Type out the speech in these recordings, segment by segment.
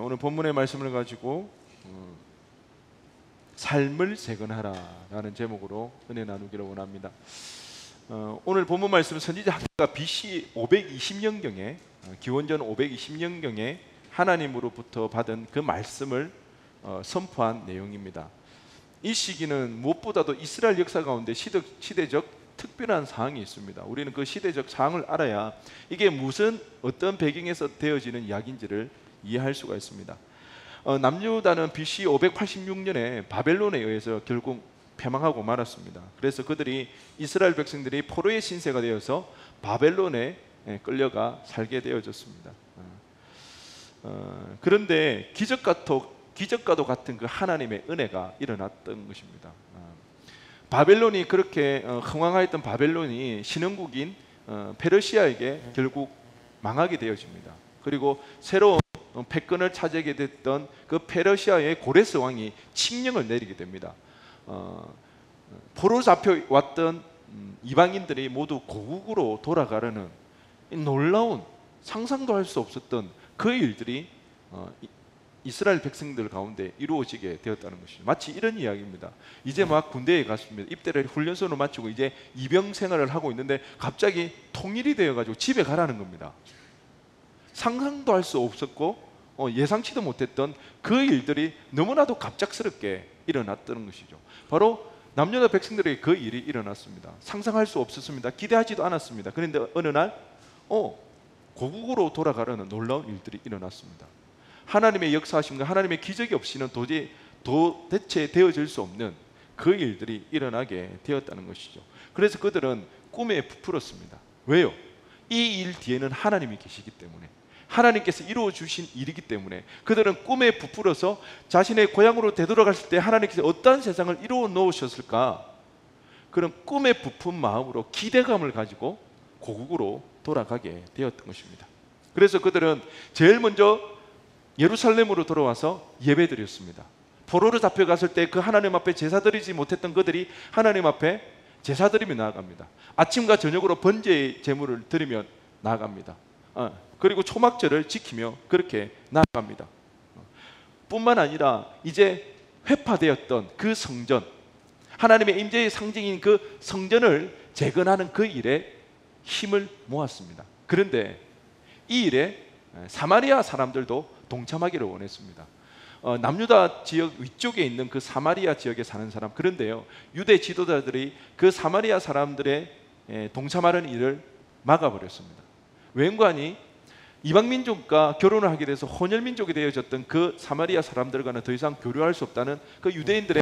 오늘 본문의 말씀을 가지고 삶을 재건하라라는 제목으로 은혜 나누기를 원합니다. 오늘 본문 말씀은 선지자 학기가 BC 520년경에 기원전 520년경에 하나님으로부터 받은 그 말씀을 선포한 내용입니다. 이 시기는 무엇보다도 이스라엘 역사 가운데 시대적 특별한 사항이 있습니다. 우리는 그 시대적 사항을 알아야 이게 무슨 어떤 배경에서 되어지는 이야기인지를 이해할 수가 있습니다. 남유다는 BC 586년에 바벨론에 의해서 결국 패망하고 말았습니다. 그래서 그들이 이스라엘 백성들이 포로의 신세가 되어서 바벨론에 끌려가 살게 되어졌습니다. 그런데 기적과도 같은 그 하나님의 은혜가 일어났던 것입니다. 바벨론이 그렇게 흥왕하였던 바벨론이 신흥국인 페르시아에게 결국 망하게 되어집니다. 그리고 새로운 패권을 차지하게 됐던 그 페르시아의 고레스 왕이 칙령을 내리게 됩니다. 포로 잡혀왔던 이방인들이 모두 고국으로 돌아가려는 놀라운 상상도 할 수 없었던 그 일들이 이스라엘 백성들 가운데 이루어지게 되었다는 것이죠. 마치 이런 이야기입니다. 이제 막 군대에 갔습니다. 입대를 훈련소로 마치고 이제 이병 생활을 하고 있는데 갑자기 통일이 되어가지고 집에 가라는 겁니다. 상상도 할 수 없었고 예상치도 못했던 그 일들이 너무나도 갑작스럽게 일어났다는 것이죠. 바로 남유다 백성들에게 그 일이 일어났습니다. 상상할 수 없었습니다. 기대하지도 않았습니다. 그런데 어느 날 고국으로 돌아가려는 놀라운 일들이 일어났습니다. 하나님의 역사하심과 하나님의 기적이 없이는 도대체 되어질 수 없는 그 일들이 일어나게 되었다는 것이죠. 그래서 그들은 꿈에 부풀었습니다. 왜요? 이 일 뒤에는 하나님이 계시기 때문에, 하나님께서 이루어 주신 일이기 때문에 그들은 꿈에 부풀어서 자신의 고향으로 되돌아갔을 때 하나님께서 어떠한 세상을 이루어 놓으셨을까, 그런 꿈에 부푼 마음으로 기대감을 가지고 고국으로 돌아가게 되었던 것입니다. 그래서 그들은 제일 먼저 예루살렘으로 돌아와서 예배드렸습니다. 포로로 잡혀갔을 때 그 하나님 앞에 제사드리지 못했던 그들이 하나님 앞에 제사드리며 나아갑니다. 아침과 저녁으로 번제의 제물을 드리며 나아갑니다. 그리고 초막절을 지키며 그렇게 나아갑니다. 뿐만 아니라 이제 회파되었던 그 성전, 하나님의 임재의 상징인 그 성전을 재건하는 그 일에 힘을 모았습니다. 그런데 이 일에 사마리아 사람들도 동참하기를 원했습니다. 남유다 지역 위쪽에 있는 그 사마리아 지역에 사는 사람, 그런데요, 유대 지도자들이 그 사마리아 사람들의 동참하는 일을 막아버렸습니다. 왠관이 이방민족과 결혼을 하게 돼서 혼혈민족이 되어졌던 그 사마리아 사람들과는 더 이상 교류할 수 없다는 그 유대인들의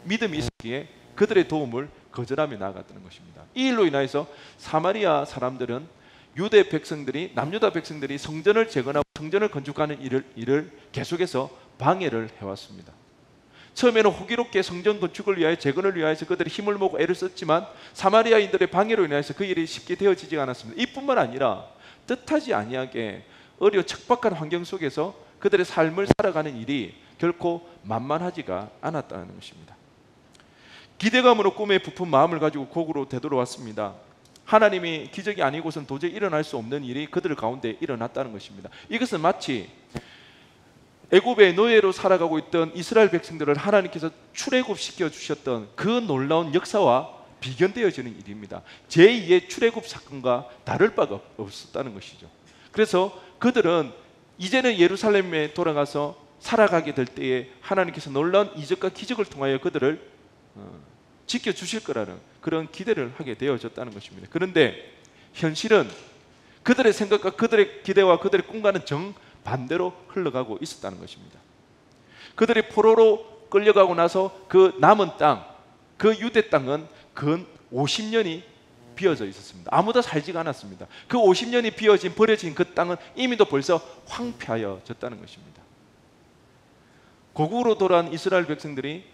믿음이 있었기에 그들의 도움을 거절하며 나아갔다는 것입니다. 이 일로 인해서 사마리아 사람들은 유대 백성들이, 남유다 백성들이 성전을 재건하고 성전을 건축하는 일을 계속해서 방해를 해왔습니다. 처음에는 호기롭게 성전 건축을 위하여, 재건을 위하여서 그들이 힘을 모으고 애를 썼지만 사마리아인들의 방해로 인해서 그 일이 쉽게 되어지지 않았습니다. 이뿐만 아니라 뜻하지 아니하게 어려 척박한 환경 속에서 그들의 삶을 살아가는 일이 결코 만만하지가 않았다는 것입니다. 기대감으로 꿈에 부푼 마음을 가지고 고국으로 되돌아왔습니다. 하나님이 기적이 아니고선 도저히 일어날 수 없는 일이 그들 가운데 일어났다는 것입니다. 이것은 마치 애굽의 노예로 살아가고 있던 이스라엘 백성들을 하나님께서 출애굽시켜 주셨던 그 놀라운 역사와 비견되어지는 일입니다. 제2의 출애굽 사건과 다를 바가 없었다는 것이죠. 그래서 그들은 이제는 예루살렘에 돌아가서 살아가게 될 때에 하나님께서 놀라운 이적과 기적을 통하여 그들을 지켜주실 거라는 그런 기대를 하게 되어졌다는 것입니다. 그런데 현실은 그들의 생각과 그들의 기대와 그들의 꿈과는 정반대로 흘러가고 있었다는 것입니다. 그들이 포로로 끌려가고 나서 그 남은 땅, 그 유대 땅은 근 50년이 비어져 있었습니다. 아무도 살지가 않았습니다. 그 50년이 비어진, 버려진 그 땅은 이미도 벌써 황폐하여졌다는 것입니다. 고국으로 돌아온 이스라엘 백성들이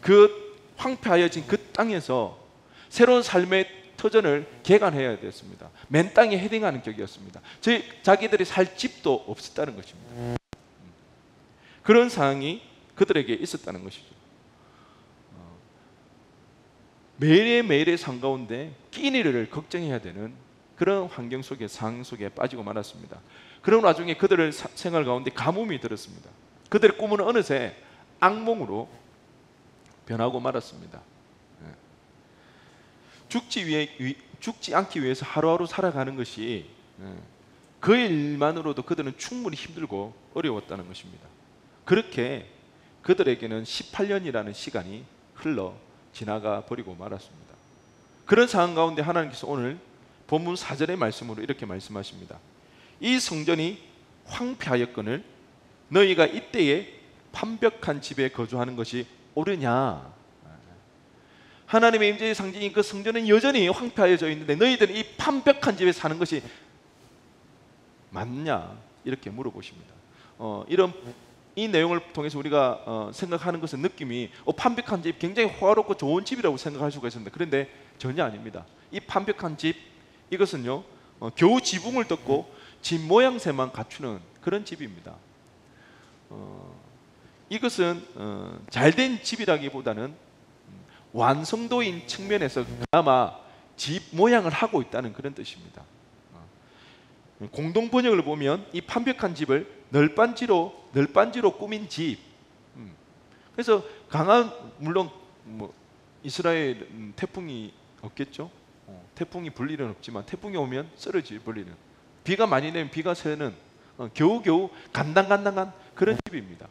그 황폐하여진 그 땅에서 새로운 삶의 터전을 개간해야 됐습니다. 맨 땅에 헤딩하는 격이었습니다. 자기들이 살 집도 없었다는 것입니다. 그런 상황이 그들에게 있었다는 것이죠. 매일매일의 삶 가운데 끼니를 걱정해야 되는 그런 환경 속에, 상황 속에 빠지고 말았습니다. 그런 와중에 그들의 생활 가운데 가뭄이 들었습니다. 그들의 꿈은 어느새 악몽으로 변하고 말았습니다. 예. 죽지 않기 위해서 하루하루 살아가는 것이 그 일만으로도 그들은 충분히 힘들고 어려웠다는 것입니다. 그렇게 그들에게는 18년이라는 시간이 흘러 지나가 버리고 말았습니다. 그런 상황 가운데 하나님께서 오늘 본문 4절의 말씀으로 이렇게 말씀하십니다. 이 성전이 황폐하였거늘 너희가 이때에 판벽한 집에 거주하는 것이 옳으냐. 하나님의 임재의 상징인 그 성전은 여전히 황폐하여져 있는데 너희들은 이 판벽한 집에 사는 것이 맞냐 이렇게 물어보십니다. 이 내용을 통해서 우리가 생각하는 것은 느낌이 판벽한 집 굉장히 화롭고 좋은 집이라고 생각할 수가 있습니다. 그런데 전혀 아닙니다. 이 판벽한 집 이것은요 겨우 지붕을 덮고 집 모양새만 갖추는 그런 집입니다. 이것은 잘된 집이라기보다는 완성도인 측면에서 그나마 집 모양을 하고 있다는 그런 뜻입니다. 공동 번역을 보면 이 판벽한 집을 널빤지로 꾸민 집. 그래서 물론 이스라엘 태풍이 없겠죠. 태풍이 불 일은 없지만 태풍이 오면 쓰러질 불리는, 비가 많이 내면 비가 새는 겨우겨우 간당간당한 그런 집입니다.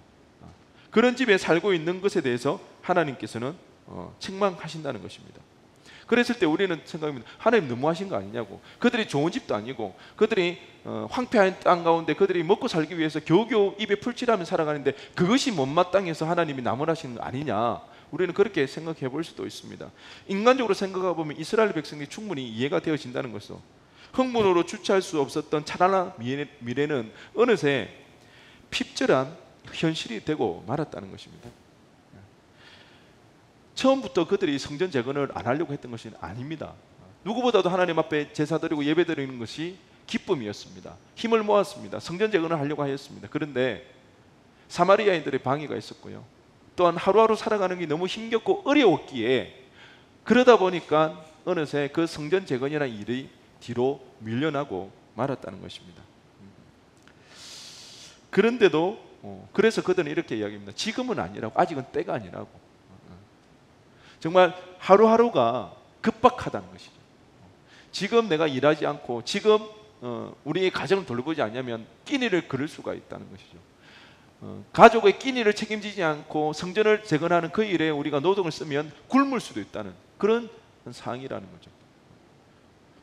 그런 집에 살고 있는 것에 대해서 하나님께서는 책망하신다는 것입니다. 그랬을 때 우리는 생각합니다. 하나님 너무하신 거 아니냐고. 그들이 좋은 집도 아니고 그들이 황폐한 땅 가운데 그들이 먹고 살기 위해서 겨우겨우 입에 풀칠하며 살아가는데 그것이 못마땅해서 하나님이 나무라시는 거 아니냐. 우리는 그렇게 생각해 볼 수도 있습니다. 인간적으로 생각해 보면 이스라엘 백성이 충분히 이해가 되어진다는 것이죠. 흥분으로 주체할 수 없었던 찬란한 미래는 어느새 핍절한 현실이 되고 말았다는 것입니다. 처음부터 그들이 성전 재건을 안 하려고 했던 것이 아닙니다. 누구보다도 하나님 앞에 제사 드리고 예배 드리는 것이 기쁨이었습니다. 힘을 모았습니다. 성전 재건을 하려고 하였습니다. 그런데 사마리아인들의 방해가 있었고요. 또한 하루하루 살아가는 게 너무 힘겹고 어려웠기에 그러다 보니까 어느새 그 성전 재건이라는 일이 뒤로 밀려나고 말았다는 것입니다. 그런데도 그래서 그들은 이렇게 이야기합니다. 지금은 아니라고, 아직은 때가 아니라고. 정말 하루하루가 급박하다는 것이죠. 지금 내가 일하지 않고 지금 우리의 가정을 돌보지 않으면 끼니를 그를 수가 있다는 것이죠. 가족의 끼니를 책임지지 않고 성전을 재건하는 그 일에 우리가 노동을 쓰면 굶을 수도 있다는 그런 상황이라는 거죠.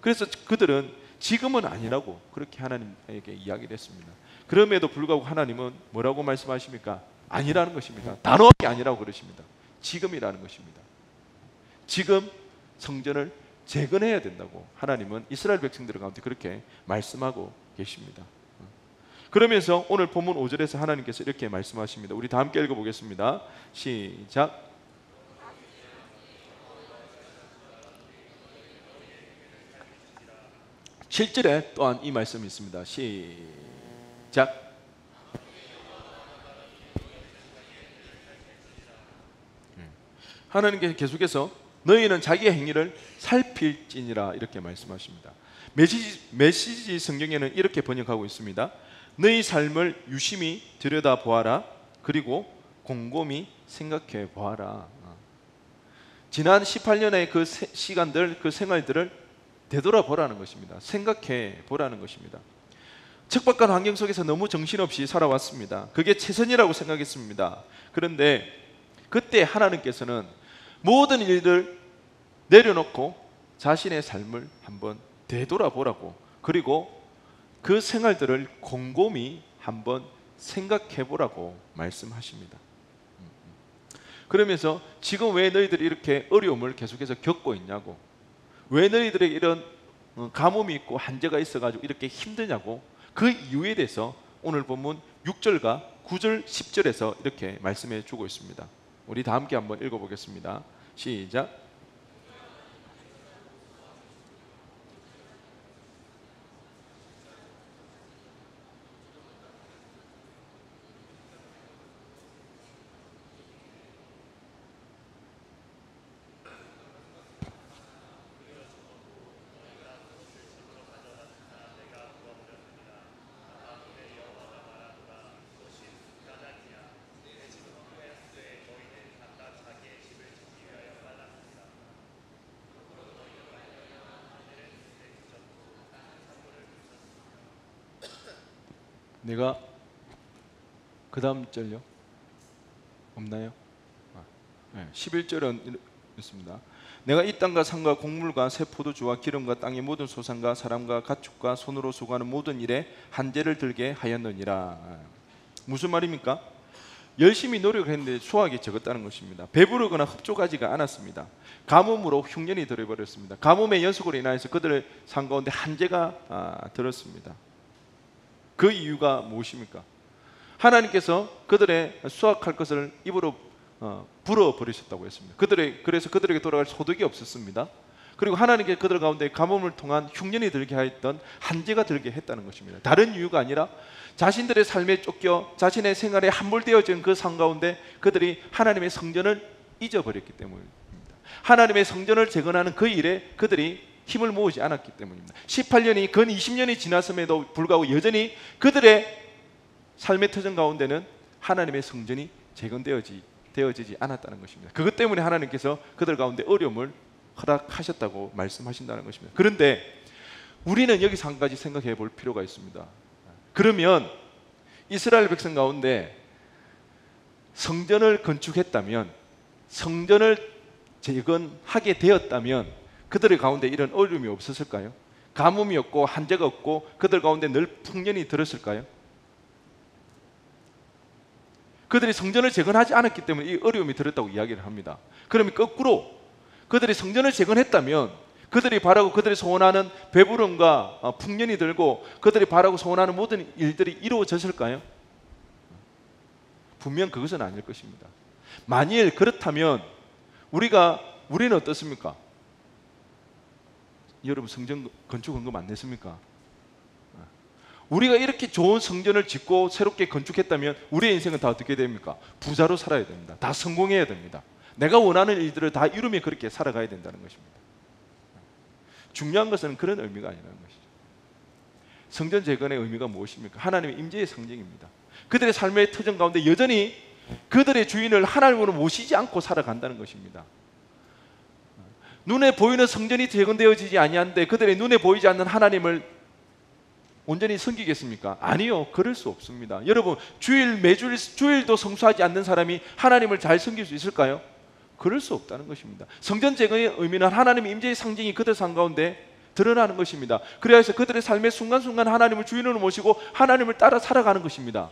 그래서 그들은 지금은 아니라고 그렇게 하나님에게 이야기를 했습니다. 그럼에도 불구하고 하나님은 뭐라고 말씀하십니까? 아니라는 것입니다. 단호하게 아니라고 그러십니다. 지금이라는 것입니다. 지금 성전을 재건해야 된다고 하나님은 이스라엘 백성들 가운데 그렇게 말씀하고 계십니다. 그러면서 오늘 본문 5절에서 하나님께서 이렇게 말씀하십니다. 우리 다 함께 읽어보겠습니다. 시작. 7절에 또한 이 말씀이 있습니다. 시작. 하나님께서 계속해서 너희는 자기의 행위를 살필지니라 이렇게 말씀하십니다. 메시지 성경에는 이렇게 번역하고 있습니다. 너희 삶을 유심히 들여다보아라. 그리고 곰곰이 생각해 보아라. 지난 18년의 그 시간들, 그 생활들을 되돌아보라는 것입니다. 생각해 보라는 것입니다. 척박한 환경 속에서 너무 정신없이 살아왔습니다. 그게 최선이라고 생각했습니다. 그런데 그때 하나님께서는 모든 일들을 내려놓고 자신의 삶을 한번 되돌아보라고, 그리고 그 생활들을 곰곰이 한번 생각해 보라고 말씀하십니다. 그러면서 지금 왜 너희들이 이렇게 어려움을 계속해서 겪고 있냐고, 왜 너희들에게 이런 가뭄이 있고 한계가 있어가지고 이렇게 힘드냐고, 그 이유에 대해서 오늘 본문 6절과 9절, 10절에서 이렇게 말씀해 주고 있습니다. 우리 다 함께 한번 읽어보겠습니다. 시작. 내가 그 다음 절요? 없나요? 11절은 있습니다. 내가 이 땅과 산과 곡물과 새 포도주와 기름과 땅의 모든 소산과 사람과 가축과 손으로 수고하는 모든 일에 한재를 들게 하였느니라. 무슨 말입니까? 열심히 노력했는데 수확이 적었다는 것입니다. 배부르거나 흡족하지가 않았습니다. 가뭄으로 흉년이 들어버렸습니다. 가뭄의 연속으로 인하여서 그들의 삶 가운데 한재가 들었습니다. 그 이유가 무엇입니까? 하나님께서 그들의 수확할 것을 입으로 불어버리셨다고 했습니다. 그래서 그들에게 돌아갈 소득이 없었습니다. 그리고 하나님께 그들 가운데 가뭄을 통한 흉년이 들게 하였던 한재가 들게 했다는 것입니다. 다른 이유가 아니라 자신들의 삶에 쫓겨 자신의 생활에 함몰되어진 그 삶 가운데 그들이 하나님의 성전을 잊어버렸기 때문입니다. 하나님의 성전을 재건하는 그 일에 그들이 힘을 모으지 않았기 때문입니다. 18년이 근 20년이 지났음에도 불구하고 여전히 그들의 삶의 터전 가운데는 하나님의 성전이 재건되어지지 않았다는 것입니다. 그것 때문에 하나님께서 그들 가운데 어려움을 허락하셨다고 말씀하신다는 것입니다. 그런데 우리는 여기서 한 가지 생각해 볼 필요가 있습니다. 그러면 이스라엘 백성 가운데 성전을 건축했다면, 성전을 재건하게 되었다면 그들의 가운데 이런 어려움이 없었을까요? 가뭄이 없고 한재가 없고 그들 가운데 늘 풍년이 들었을까요? 그들이 성전을 재건하지 않았기 때문에 이 어려움이 들었다고 이야기를 합니다. 그러면 거꾸로 그들이 성전을 재건했다면 그들이 바라고 그들이 소원하는 배부름과 풍년이 들고 그들이 바라고 소원하는 모든 일들이 이루어졌을까요? 분명 그것은 아닐 것입니다. 만일 그렇다면 우리는 어떻습니까? 여러분 성전 건축 헌금 안 냈습니까? 우리가 이렇게 좋은 성전을 짓고 새롭게 건축했다면 우리의 인생은 다 어떻게 됩니까? 부자로 살아야 됩니다. 다 성공해야 됩니다. 내가 원하는 일들을 다 이루며 그렇게 살아가야 된다는 것입니다. 중요한 것은 그런 의미가 아니라는 것이죠. 성전 재건의 의미가 무엇입니까? 하나님의 임재의 상징입니다. 그들의 삶의 터전 가운데 여전히 그들의 주인을 하나님으로 모시지 않고 살아간다는 것입니다. 눈에 보이는 성전이 재건되어지지 아니한데 그들의 눈에 보이지 않는 하나님을 온전히 섬기겠습니까? 아니요, 그럴 수 없습니다. 여러분, 매주일 주일도 성수하지 않는 사람이 하나님을 잘 섬길 수 있을까요? 그럴 수 없다는 것입니다. 성전 재건의 의미는 하나님의 임재의 상징이 그들 삶 가운데 드러나는 것입니다. 그래서 그들의 삶의 순간순간 하나님을 주인으로 모시고 하나님을 따라 살아가는 것입니다.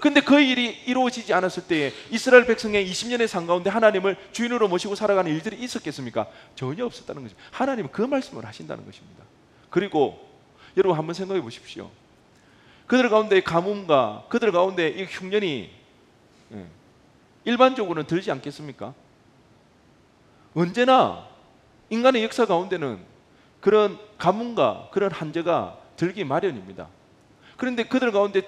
근데 그 일이 이루어지지 않았을 때에 이스라엘 백성의 20년의 삶 가운데 하나님을 주인으로 모시고 살아가는 일들이 있었겠습니까? 전혀 없었다는 것입니다. 하나님은 그 말씀을 하신다는 것입니다. 그리고 여러분 한번 생각해 보십시오. 그들 가운데 가뭄과 그들 가운데 이 흉년이 일반적으로는 들지 않겠습니까? 언제나 인간의 역사 가운데는 그런 가뭄과 그런 한재가 들기 마련입니다. 그런데 그들 가운데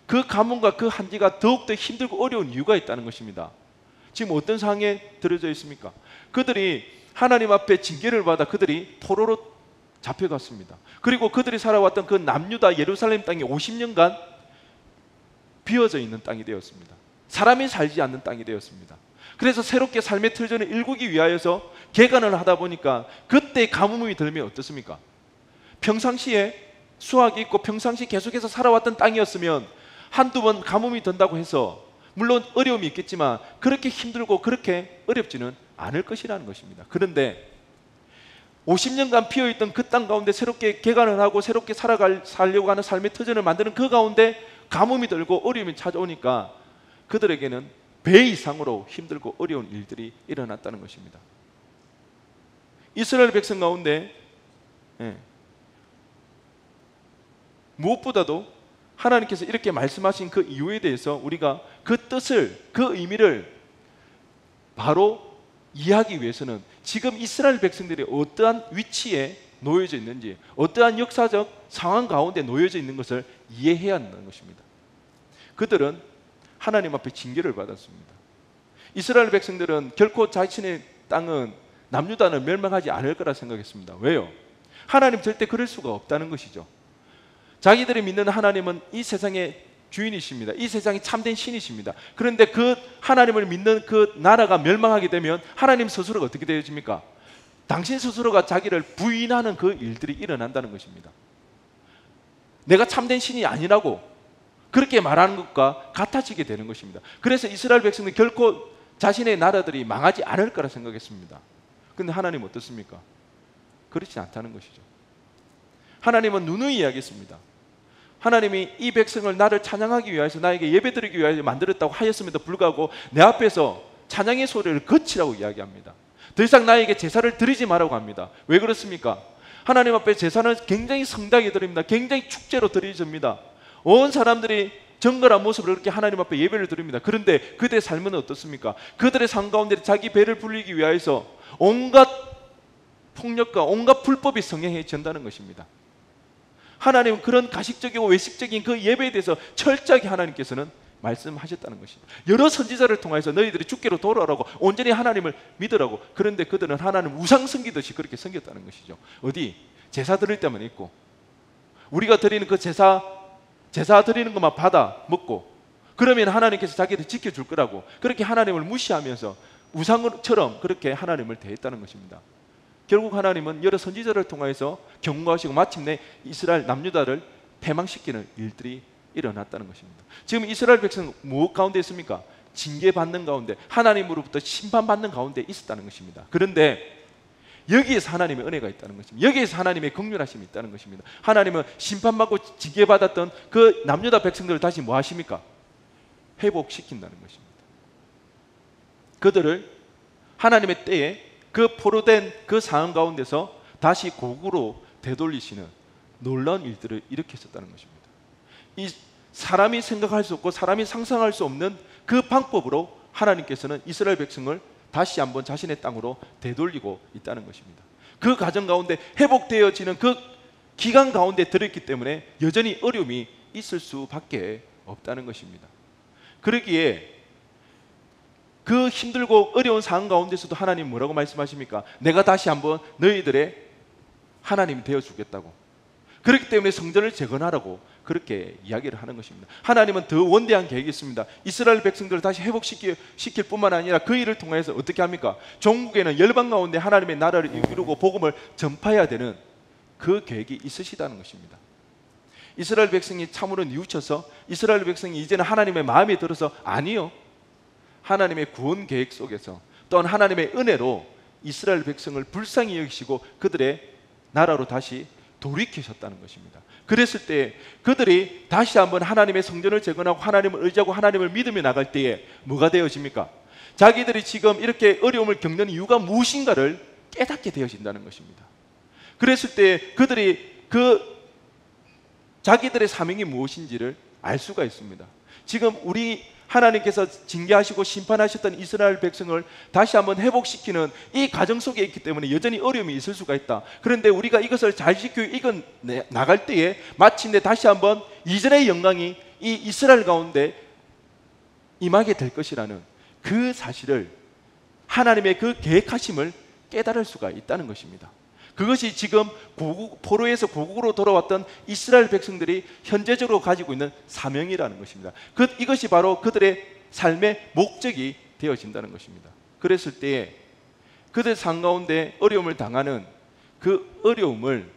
그 가뭄과 그 한재가 더욱더 힘들고 어려운 이유가 있다는 것입니다. 지금 어떤 상황에 들어져 있습니까? 그들이 하나님 앞에 징계를 받아 그들이 포로로 잡혀갔습니다. 그리고 그들이 살아왔던 그 남유다 예루살렘 땅이 50년간 비어져 있는 땅이 되었습니다. 사람이 살지 않는 땅이 되었습니다. 그래서 새롭게 삶의 틀전을 일구기 위하여서 개간을 하다 보니까 그때 가뭄이 들면 어떻습니까? 평상시에 수확이 있고 평상시 계속해서 살아왔던 땅이었으면 한두 번 가뭄이 든다고 해서 물론 어려움이 있겠지만 그렇게 힘들고 그렇게 어렵지는 않을 것이라는 것입니다. 그런데 50년간 비어있던 그 땅 가운데 새롭게 개간을 하고 새롭게 살려고 하는 삶의 터전을 만드는 그 가운데 가뭄이 들고 어려움이 찾아오니까 그들에게는 배 이상으로 힘들고 어려운 일들이 일어났다는 것입니다. 이스라엘 백성 가운데 무엇보다도 하나님께서 이렇게 말씀하신 그 이유에 대해서 우리가 그 뜻을, 그 의미를 바로 이해하기 위해서는 지금 이스라엘 백성들이 어떠한 위치에 놓여져 있는지, 어떠한 역사적 상황 가운데 놓여져 있는 것을 이해해야 한다는 것입니다. 그들은 하나님 앞에 징계를 받았습니다. 이스라엘 백성들은 결코 자신의 땅은 남유다는 멸망하지 않을 거라 생각했습니다. 왜요? 하나님 절대 그럴 수가 없다는 것이죠. 자기들이 믿는 하나님은 이 세상의 주인이십니다. 이 세상이 참된 신이십니다. 그런데 그 하나님을 믿는 그 나라가 멸망하게 되면 하나님 스스로가 어떻게 되어집니까? 당신 스스로가 자기를 부인하는 그 일들이 일어난다는 것입니다. 내가 참된 신이 아니라고, 그렇게 말하는 것과 같아지게 되는 것입니다. 그래서 이스라엘 백성은 결코 자신의 나라들이 망하지 않을 거라 생각했습니다. 그런데 하나님은 어떻습니까? 그렇지 않다는 것이죠. 하나님은 누누이 이야기했습니다. 하나님이 이 백성을 나를 찬양하기 위해서 나에게 예배드리기 위하여 만들었다고 하였음에도 불구하고 내 앞에서 찬양의 소리를 거치라고 이야기합니다. 더 이상 나에게 제사를 드리지 말라고 합니다. 왜 그렇습니까? 하나님 앞에 제사는 굉장히 성당에 드립니다. 굉장히 축제로 드려집니다. 온 사람들이 정결한 모습으로 그렇게 하나님 앞에 예배를 드립니다. 그런데 그들의 삶은 어떻습니까? 그들의 삶 가운데 자기 배를 불리기 위해서 온갖 폭력과 온갖 불법이 성행해진다는 것입니다. 하나님은 그런 가식적이고 외식적인 그 예배에 대해서 철저하게 하나님께서는 말씀하셨다는 것입니다. 여러 선지자를 통해서 너희들이 주께로 돌아오라고, 온전히 하나님을 믿으라고. 그런데 그들은 하나님 우상 섬기듯이 그렇게 섬겼다는 것이죠. 어디? 제사 드릴 때만 있고, 우리가 드리는 그 제사 드리는 것만 받아 먹고, 그러면 하나님께서 자기를 지켜줄 거라고 그렇게 하나님을 무시하면서 우상처럼 그렇게 하나님을 대했다는 것입니다. 결국 하나님은 여러 선지자를 통해서 경고하시고 마침내 이스라엘 남유다를 패망시키는 일들이 일어났다는 것입니다. 지금 이스라엘 백성은 무엇 가운데 있습니까? 징계받는 가운데, 하나님으로부터 심판받는 가운데 있었다는 것입니다. 그런데 여기에서 하나님의 은혜가 있다는 것입니다. 여기에서 하나님의 긍휼하심이 있다는 것입니다. 하나님은 심판받고 징계받았던 그 남유다 백성들을 다시 뭐 하십니까? 회복시킨다는 것입니다. 그들을 하나님의 때에 그 포로된 그 상황 가운데서 다시 고국으로 되돌리시는 놀라운 일들을 일으켰었다는 것입니다. 이 사람이 생각할 수 없고 사람이 상상할 수 없는 그 방법으로 하나님께서는 이스라엘 백성을 다시 한번 자신의 땅으로 되돌리고 있다는 것입니다. 그 과정 가운데 회복되어지는 그 기간 가운데 들어있기 때문에 여전히 어려움이 있을 수밖에 없다는 것입니다. 그러기에 그 힘들고 어려운 상황 가운데서도 하나님 뭐라고 말씀하십니까? 내가 다시 한번 너희들의 하나님이 되어주겠다고. 그렇기 때문에 성전을 재건하라고 그렇게 이야기를 하는 것입니다. 하나님은 더 원대한 계획이 있습니다. 이스라엘 백성들을 다시 회복시킬 뿐만 아니라 그 일을 통해서 어떻게 합니까? 종국에는 열방 가운데 하나님의 나라를 이루고 복음을 전파해야 되는 그 계획이 있으시다는 것입니다. 이스라엘 백성이 참으로 뉘우쳐서 이스라엘 백성이 이제는 하나님의 마음에 들어서 아니요, 하나님의 구원 계획 속에서 또한 하나님의 은혜로 이스라엘 백성을 불쌍히 여기시고 그들의 나라로 다시 돌이키셨다는 것입니다. 그랬을 때 그들이 다시 한번 하나님의 성전을 재건하고 하나님을 의지하고 하나님을 믿으며 나갈 때에 뭐가 되어집니까? 자기들이 지금 이렇게 어려움을 겪는 이유가 무엇인가를 깨닫게 되어진다는 것입니다. 그랬을 때 그들이 자기들의 사명이 무엇인지를 알 수가 있습니다. 지금 우리 하나님께서 징계하시고 심판하셨던 이스라엘 백성을 다시 한번 회복시키는 이 과정 속에 있기 때문에 여전히 어려움이 있을 수가 있다. 그런데 우리가 이것을 잘 지키고 이건 나갈 때에 마침내 다시 한번 이전의 영광이 이 이스라엘 가운데 임하게 될 것이라는 그 사실을, 하나님의 그 계획하심을 깨달을 수가 있다는 것입니다. 그것이 지금 포로에서 고국으로 돌아왔던 이스라엘 백성들이 현재적으로 가지고 있는 사명이라는 것입니다. 이것이 바로 그들의 삶의 목적이 되어진다는 것입니다. 그랬을 때에 그들 삶 가운데 어려움을 당하는 그 어려움을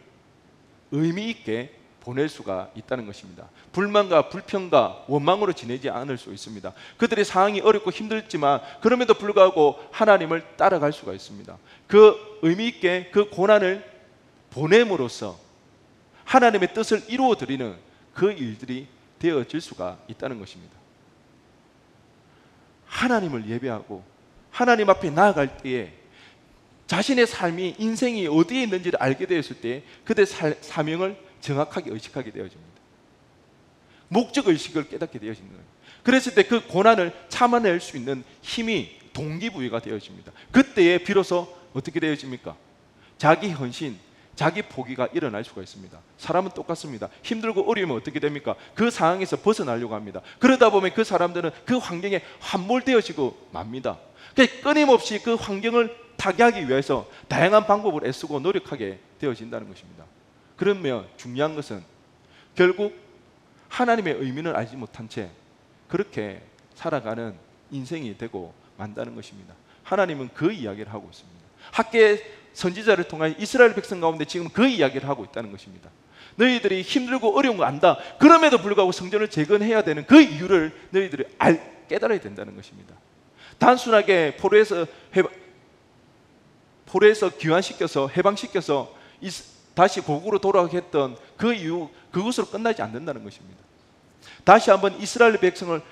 의미 있게 보낼 수가 있다는 것입니다. 불만과 불평과 원망으로 지내지 않을 수 있습니다. 그들의 상황이 어렵고 힘들지만 그럼에도 불구하고 하나님을 따라갈 수가 있습니다. 그 의미 있게 그 고난을 보냄으로써 하나님의 뜻을 이루어 드리는 그 일들이 되어질 수가 있다는 것입니다. 하나님을 예배하고 하나님 앞에 나아갈 때에 자신의 삶이, 인생이 어디에 있는지를 알게 되었을 때 그들의 사명을 정확하게 의식하게 되어집니다. 목적 의식을 깨닫게 되어지는 거예요. 그랬을 때 그 고난을 참아낼 수 있는 힘이, 동기부여가 되어집니다. 그때에 비로소 어떻게 되어집니까? 자기 헌신, 자기 포기가 일어날 수가 있습니다. 사람은 똑같습니다. 힘들고 어려우면 어떻게 됩니까? 그 상황에서 벗어나려고 합니다. 그러다 보면 그 사람들은 그 환경에 함몰되어지고 맙니다. 끊임없이 그 환경을 타개하기 위해서 다양한 방법을 애쓰고 노력하게 되어진다는 것입니다. 그러면 중요한 것은 결국 하나님의 의미를 알지 못한 채 그렇게 살아가는 인생이 되고 만다는 것입니다. 하나님은 그 이야기를 하고 있습니다. 학계 선지자를 통해 이스라엘 백성 가운데 지금 그 이야기를 하고 있다는 것입니다. 너희들이 힘들고 어려운 거 안다. 그럼에도 불구하고 성전을 재건해야 되는 그 이유를 너희들이 깨달아야 된다는 것입니다. 단순하게 포로에서 귀환시켜서 해방시켜서 다시 고국으로 돌아가게 했던 그 이유, 그것으로 끝나지 않는다는 것입니다. 다시 한번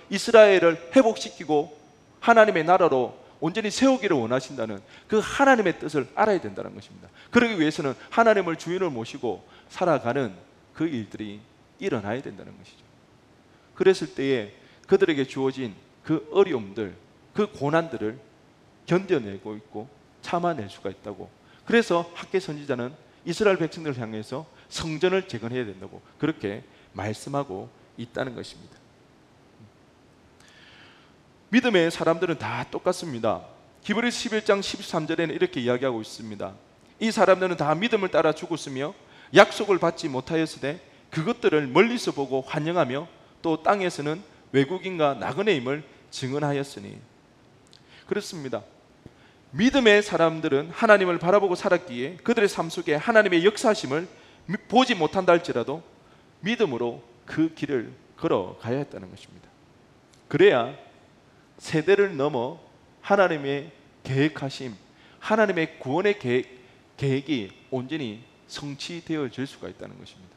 이스라엘을 회복시키고 하나님의 나라로 온전히 세우기를 원하신다는 그 하나님의 뜻을 알아야 된다는 것입니다. 그러기 위해서는 하나님을 주인을 모시고 살아가는 그 일들이 일어나야 된다는 것이죠. 그랬을 때에 그들에게 주어진 그 어려움들, 그 고난들을 견뎌내고 있고 참아낼 수가 있다고. 그래서 학개 선지자는 이스라엘 백성들을 향해서 성전을 재건해야 된다고 그렇게 말씀하고 있다는 것입니다. 믿음의 사람들은 다 똑같습니다. 히브리서 11장 13절에는 이렇게 이야기하고 있습니다. 이 사람들은 다 믿음을 따라 죽었으며 약속을 받지 못하였으되 그것들을 멀리서 보고 환영하며 또 땅에서는 외국인과 나그네임을 증언하였으니. 그렇습니다. 믿음의 사람들은 하나님을 바라보고 살았기에 그들의 삶 속에 하나님의 역사하심을 보지 못한다 할지라도 믿음으로 그 길을 걸어가야 했다는 것입니다. 그래야 세대를 넘어 하나님의 계획하심, 하나님의 구원의 계획이 온전히 성취되어질 수가 있다는 것입니다.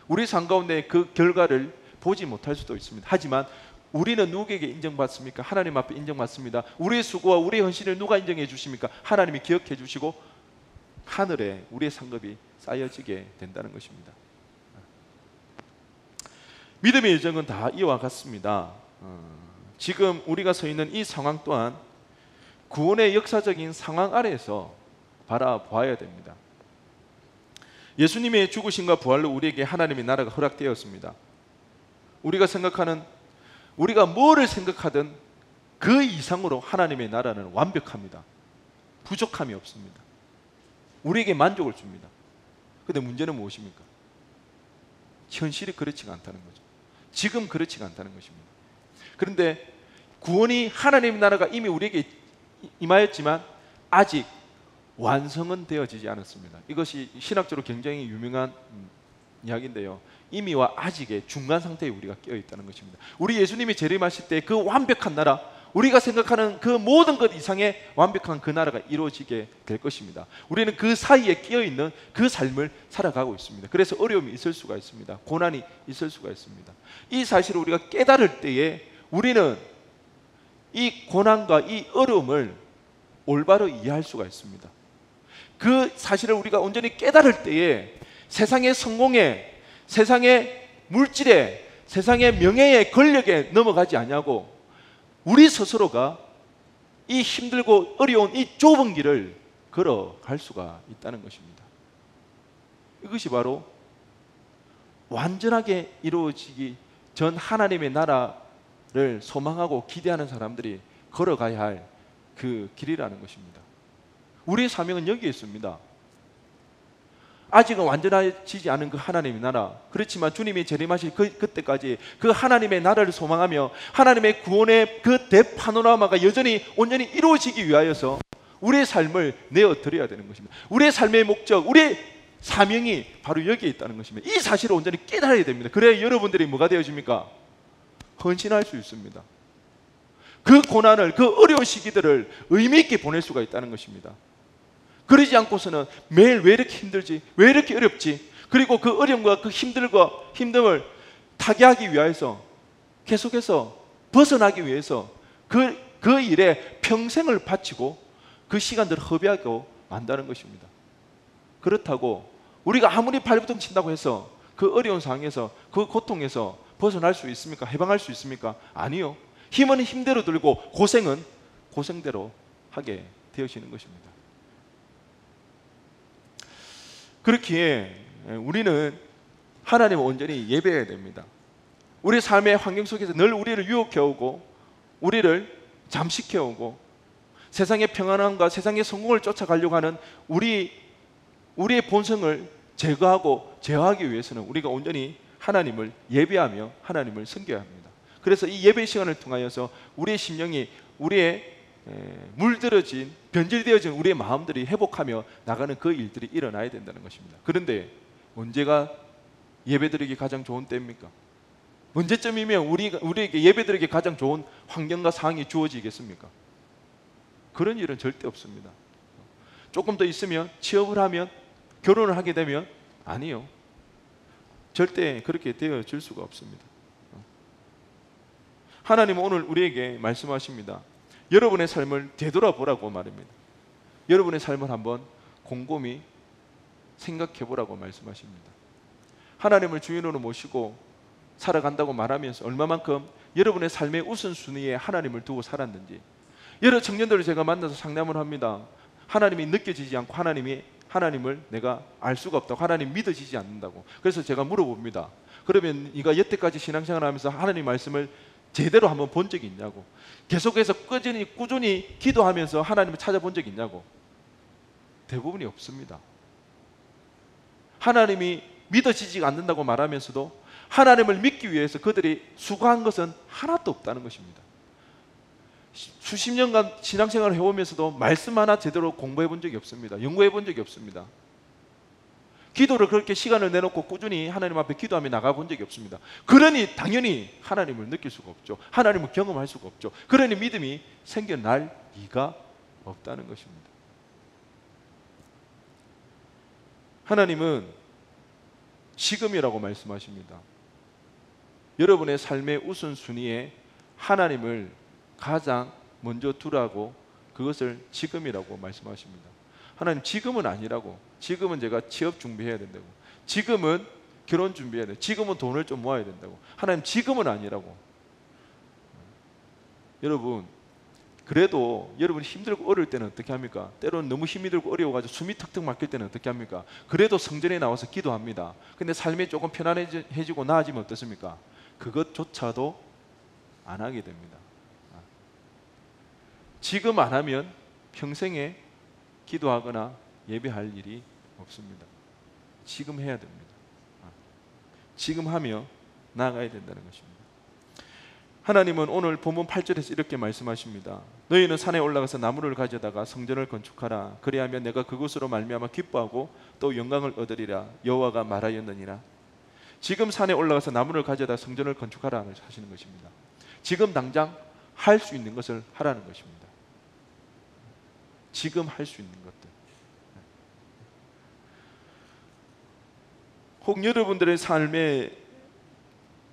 우리 삶 가운데 그 결과를 보지 못할 수도 있습니다. 하지만 우리는 누구에게 인정받습니까? 하나님 앞에 인정받습니다. 우리의 수고와 우리의 헌신을 누가 인정해 주십니까? 하나님이 기억해 주시고 하늘에 우리의 상급이 쌓여지게 된다는 것입니다. 믿음의 여정은 다 이와 같습니다. 지금 우리가 서 있는 이 상황 또한 구원의 역사적인 상황 아래에서 바라보아야 됩니다. 예수님의 죽으심과 부활로 우리에게 하나님의 나라가 허락되었습니다. 우리가 뭐를 생각하든 그 이상으로 하나님의 나라는 완벽합니다. 부족함이 없습니다. 우리에게 만족을 줍니다. 그런데 문제는 무엇입니까? 현실이 그렇지가 않다는 거죠. 지금 그렇지가 않다는 것입니다. 그런데 구원이 하나님의 나라가 이미 우리에게 임하였지만 아직 완성은 되어지지 않았습니다. 이것이 신학적으로 굉장히 유명한 이야기인데요. 이미와 아직의 중간 상태에 우리가 끼어 있다는 것입니다. 우리 예수님이 재림하실 때 그 완벽한 나라, 우리가 생각하는 그 모든 것 이상의 완벽한 그 나라가 이루어지게 될 것입니다. 우리는 그 사이에 끼어 있는 그 삶을 살아가고 있습니다. 그래서 어려움이 있을 수가 있습니다. 고난이 있을 수가 있습니다. 이 사실을 우리가 깨달을 때에 우리는 이 고난과 이 어려움을 올바로 이해할 수가 있습니다. 그 사실을 우리가 온전히 깨달을 때에 세상의 성공에, 세상의 물질에, 세상의 명예에, 권력에 넘어가지 아니하고 우리 스스로가 이 힘들고 어려운 이 좁은 길을 걸어갈 수가 있다는 것입니다. 이것이 바로 완전하게 이루어지기 전 하나님의 나라를 소망하고 기대하는 사람들이 걸어가야 할 그 길이라는 것입니다. 우리의 사명은 여기에 있습니다. 아직은 완전해지지 않은 그 하나님의 나라, 그렇지만 주님이 재림하실 그때까지 그 하나님의 나라를 소망하며 하나님의 구원의 그 대파노라마가 여전히 온전히 이루어지기 위하여서 우리의 삶을 내어드려야 되는 것입니다. 우리의 삶의 목적, 우리의 사명이 바로 여기에 있다는 것입니다. 이 사실을 온전히 깨달아야 됩니다. 그래야 여러분들이 뭐가 되어집니까? 헌신할 수 있습니다. 그 고난을, 그 어려운 시기들을 의미 있게 보낼 수가 있다는 것입니다. 그러지 않고서는 매일 왜 이렇게 힘들지? 왜 이렇게 어렵지? 그리고 그 어려움과 그 힘듦을 타개하기 위해서 계속해서 벗어나기 위해서 그 일에 평생을 바치고 그 시간들을 허비하고 만다는 것입니다. 그렇다고 우리가 아무리 발버둥 친다고 해서 그 어려운 상황에서 그 고통에서 벗어날 수 있습니까? 해방할 수 있습니까? 아니요. 힘은 힘대로 들고 고생은 고생대로 하게 되어지는 것입니다. 그렇기에 우리는 하나님을 온전히 예배해야 됩니다. 우리 삶의 환경 속에서 늘 우리를 유혹해오고 우리를 잠식해오고 세상의 평안함과 세상의 성공을 쫓아가려고 하는 우리의 본성을 제거하고 제어하기 위해서는 우리가 온전히 하나님을 예배하며 하나님을 섬겨야 합니다. 그래서 이 예배 시간을 통하여서 우리의 심령이, 우리의 물들어진, 변질되어진 우리의 마음들이 회복하며 나가는 그 일들이 일어나야 된다는 것입니다. 그런데 문제가 예배드리기 가장 좋은 때입니까? 언제쯤이면 우리에게 예배드리기 가장 좋은 환경과 상황이 주어지겠습니까? 그런 일은 절대 없습니다. 조금 더 있으면 취업을 하면 결혼을 하게 되면 아니요. 절대 그렇게 되어질 수가 없습니다. 하나님은 오늘 우리에게 말씀하십니다. 여러분의 삶을 되돌아보라고 말입니다. 여러분의 삶을 한번 곰곰이 생각해 보라고 말씀하십니다. 하나님을 주인으로 모시고 살아간다고 말하면서 얼마만큼 여러분의 삶의 우선순위에 하나님을 두고 살았는지, 여러 청년들을 제가 만나서 상담을 합니다. 하나님이 느껴지지 않고 하나님을 내가 알 수가 없다고, 하나님 믿어지지 않는다고. 그래서 제가 물어봅니다. 그러면 네가 여태까지 신앙생활을 하면서 하나님 말씀을 제대로 한번 본 적이 있냐고, 계속해서 꾸준히 기도하면서 하나님을 찾아본 적이 있냐고. 대부분이 없습니다. 하나님이 믿어지지 않는다고 말하면서도 하나님을 믿기 위해서 그들이 수고한 것은 하나도 없다는 것입니다. 수십 년간 신앙생활을 해오면서도 말씀 하나 제대로 공부해 본 적이 없습니다. 연구해 본 적이 없습니다. 기도를 그렇게 시간을 내놓고 꾸준히 하나님 앞에 기도하며 나가본 적이 없습니다. 그러니 당연히 하나님을 느낄 수가 없죠. 하나님을 경험할 수가 없죠. 그러니 믿음이 생겨날 리가 없다는 것입니다. 하나님은 지금이라고 말씀하십니다. 여러분의 삶의 우선순위에 하나님을 가장 먼저 두라고, 그것을 지금이라고 말씀하십니다. 하나님, 지금은 아니라고. 지금은 제가 취업 준비해야 된다고. 지금은 결혼 준비해야 된다고. 지금은 돈을 좀 모아야 된다고. 하나님, 지금은 아니라고. 여러분, 그래도 여러분이 힘들고 어려울 때는 어떻게 합니까? 때로는 너무 힘이 들고 어려워가지고 숨이 턱턱 막힐 때는 어떻게 합니까? 그래도 성전에 나와서 기도합니다. 근데 삶이 조금 편안해지고 나아지면 어떻습니까? 그것조차도 안 하게 됩니다. 지금 안 하면 평생에 기도하거나 예배할 일이 없습니다. 지금 해야 됩니다. 지금 하며 나아가야 된다는 것입니다. 하나님은 오늘 본문 8절에서 이렇게 말씀하십니다. 너희는 산에 올라가서 나무를 가져다가 성전을 건축하라. 그리하면 내가 그곳으로 말미암아 기뻐하고 또 영광을 얻으리라. 여호와가 말하였느니라. 지금 산에 올라가서 나무를 가져다 성전을 건축하라 하시는 것입니다. 지금 당장 할 수 있는 것을 하라는 것입니다. 지금 할 수 있는 것들. 혹 여러분들의